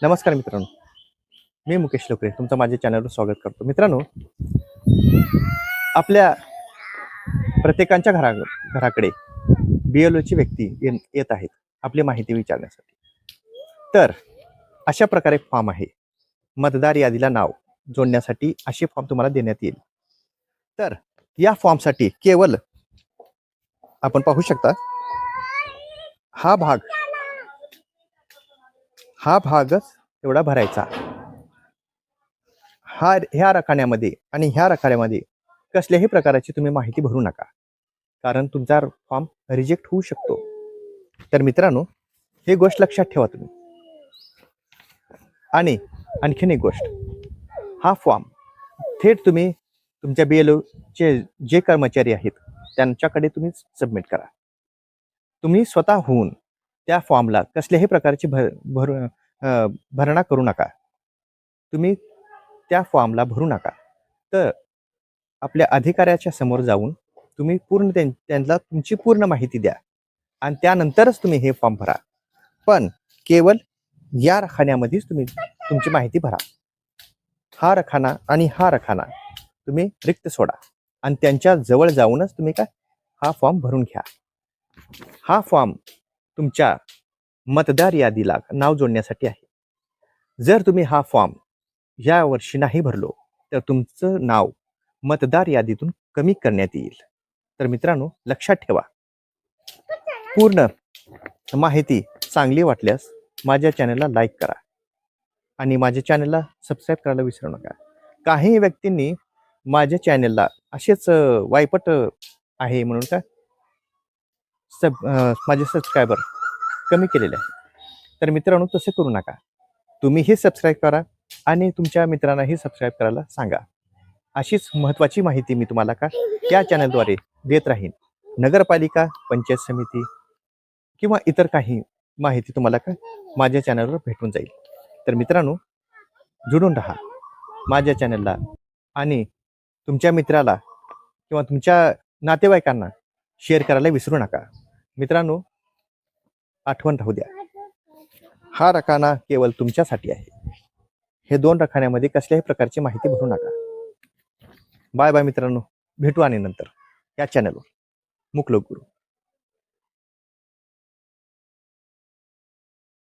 नमस्कार मित्रांनो, मी मुकेश लोकरे तुमचं माझ्या चॅनलवर स्वागत करतो. मित्रांनो, आपल्या प्रत्येकाच्या घराकडे BLOची व्यक्ती येत आहेत आपली माहिती विचारण्यासाठी. तर अशा प्रकारे फॉर्म आहे, मतदार यादीला नाव जोडण्यासाठी असे फॉर्म तुम्हाला देण्यात येईल. तर या फॉर्मसाठी केवळ आपण पाहू शकता हा भागच एवढा भरायचा. ह्या रकान्यामध्ये आणि ह्या रकान्यामध्ये कसल्याही प्रकारची तुम्ही माहिती भरू नका, कारण तुमचा फॉर्म रिजेक्ट होऊ शकतो. तर मित्रांनो, ही गोष्ट लक्षात ठेवा तुम्ही. आणि आणखीन एक गोष्ट, हा फॉर्म थेट तुम्ही तुमच्या BLOचे जे कर्मचारी आहेत त्यांच्याकडे तुम्ही सबमिट करा. तुम्ही स्वतःहून त्या फॉर्मला कसल्याही प्रकारची भरणा करू नका. तुम्ही त्या फॉर्मला भरू नका. तर आपल्या अधिकाऱ्याच्या समोर जाऊन तुम्ही पूर्ण त्यांना तुमची पूर्ण माहिती द्या आणि त्यानंतरच तुम्ही हे फॉर्म भरा. पण केवळ या रखान्यामध्येच तुम्ही तुमची माहिती भरा. हा रखाना आणि हा रखाना तुम्ही रिक्त सोडा आणि त्यांच्या जवळ जाऊनच तुम्ही हा फॉर्म भरून घ्या. हा फॉर्म तुमच्या मतदार यादीला नाव जोडण्यासाठी आहे. जर तुम्ही हा फॉर्म या वर्षी नाही भरलो तर तुमचं नाव मतदार यादीतून कमी करण्यात येईल. तर मित्रांनो, लक्षात ठेवा. पूर्ण माहिती चांगली वाटल्यास माझ्या चॅनलला लाईक करा आणि माझ्या चॅनलला सबस्क्राईब करायला विसरू नका. काही व्यक्तींनी माझ्या चॅनलला असेच वायपट आहे म्हणून माझे सबस्क्रायबर कमी केलेले आहे. तर मित्रांनो, तसे करू नका. तुम्हीही सबस्क्राईब करा आणि तुमच्या मित्रांनाही सबस्क्राईब करायला सांगा. अशीच महत्त्वाची माहिती मी तुम्हाला त्या चॅनलद्वारे देत राहीन. नगरपालिका, पंचायत समिती किंवा इतर काही माहिती तुम्हाला माझ्या चॅनलवर भेटून जाईल. तर मित्रांनो, जुळून राहा माझ्या चॅनलला आणि तुमच्या मित्राला किंवा तुमच्या नातेवाईकांना शेअर करायला विसरू नका. मित्रांनो, आठवण राहू द्या, हा रकाना केवळ तुमच्यासाठी आहे. हे 2 रकान्यामध्ये कसल्याही प्रकारची माहिती भरू नका. बाय बाय मित्रांनो, भेटू आणि नंतर या चॅनलवर. मुकलोक गुरु.